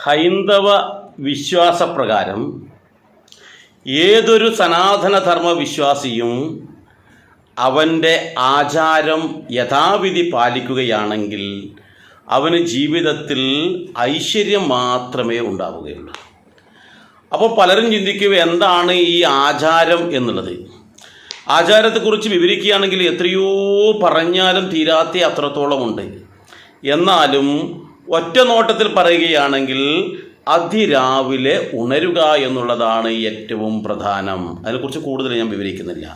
ഹൈന്ദവ വിശ്വാസപ്രകാരം ഏതൊരു സനാതനധർമ്മ വിശ്വാസിയും അവൻ്റെ ആചാരം യഥാവിധി പാലിക്കുകയാണെങ്കിൽ അവന് ജീവിതത്തിൽ ഐശ്വര്യം മാത്രമേ ഉണ്ടാവുകയുള്ളൂ. അപ്പോൾ പലരും ചിന്തിക്കുക എന്താണ് ഈ ആചാരം എന്നുള്ളത്. ആചാരത്തെക്കുറിച്ച് വിവരിക്കുകയാണെങ്കിൽ എത്രയോ പറഞ്ഞാലും തീരാത്ത അത്രത്തോളമുണ്ട്. എന്നാലും ഒറ്റ നോട്ടത്തിൽ പറയുകയാണെങ്കിൽ അതിരാവിലെ ഉണരുക എന്നുള്ളതാണ് ഏറ്റവും പ്രധാനം. അതിനെക്കുറിച്ച് കൂടുതൽ ഞാൻ വിവരിക്കുന്നില്ല.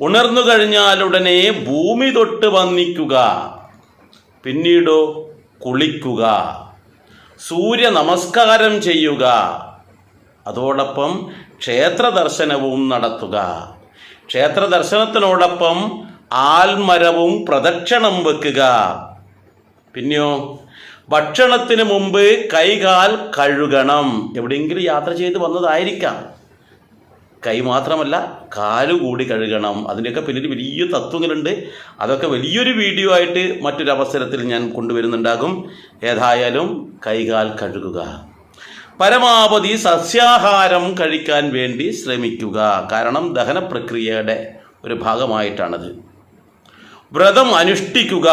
ഉണർന്നു കഴിഞ്ഞാൽ ഉടനെ ഭൂമി തൊട്ട് വന്ദിക്കുക, പിന്നീടോ കുളിക്കുക, സൂര്യ നമസ്കാരം ചെയ്യുക, അതോടൊപ്പം ക്ഷേത്ര ദർശനവും നടത്തുക. ക്ഷേത്ര ദർശനത്തിനോടൊപ്പം ആൽമരവും പ്രദക്ഷിണം വെക്കുക. പിന്നെയോ ഭക്ഷണത്തിന് മുമ്പ് കൈകാൽ കഴുകണം. എവിടെയെങ്കിലും യാത്ര ചെയ്ത് വന്നതായിരിക്കാം, കൈ മാത്രമല്ല കാലുകൂടി കഴുകണം. അതിൻ്റെയൊക്കെ പിന്നിൽ വലിയ തത്വങ്ങളുണ്ട്. അതൊക്കെ വലിയൊരു വീഡിയോ ആയിട്ട് മറ്റൊരവസരത്തിൽ ഞാൻ കൊണ്ടുവരുന്നുണ്ടാകും. ഏതായാലും കൈകാൽ കഴുകുക. പരമാവധി സസ്യാഹാരം കഴിക്കാൻ വേണ്ടി ശ്രമിക്കുക. കാരണം ദഹന പ്രക്രിയയുടെ ഒരു ഭാഗമായിട്ടാണത്. വ്രതം അനുഷ്ഠിക്കുക.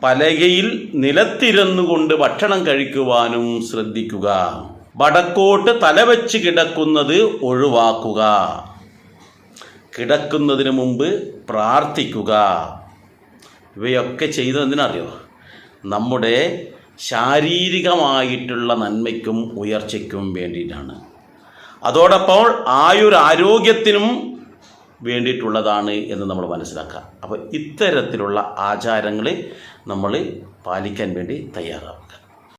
പലകയിൽ നിലത്തിരുന്നുകൊണ്ട് ഭക്ഷണം കഴിക്കുവാനും ശ്രദ്ധിക്കുക. വടക്കോട്ട് തലവെച്ച് കിടക്കുന്നത് ഒഴിവാക്കുക. കിടക്കുന്നതിന് മുമ്പ് പ്രാർത്ഥിക്കുക. ഇവയൊക്കെ ചെയ്തതെന്തിനറിയോ? നമ്മുടെ ശാരീരികമായിട്ടുള്ള നന്മയ്ക്കും ഉയർച്ചയ്ക്കും വേണ്ടിയിട്ടാണ്. അതോടൊപ്പം ആയുരാരോഗ്യത്തിനും വേണ്ടിയിട്ടുള്ളതാണ് എന്ന് നമ്മൾ മനസ്സിലാക്കുക. അപ്പോൾ ഇത്തരത്തിലുള്ള ആചാരങ്ങൾ നമ്മൾ പാലിക്കാൻ വേണ്ടി തയ്യാറാവുക.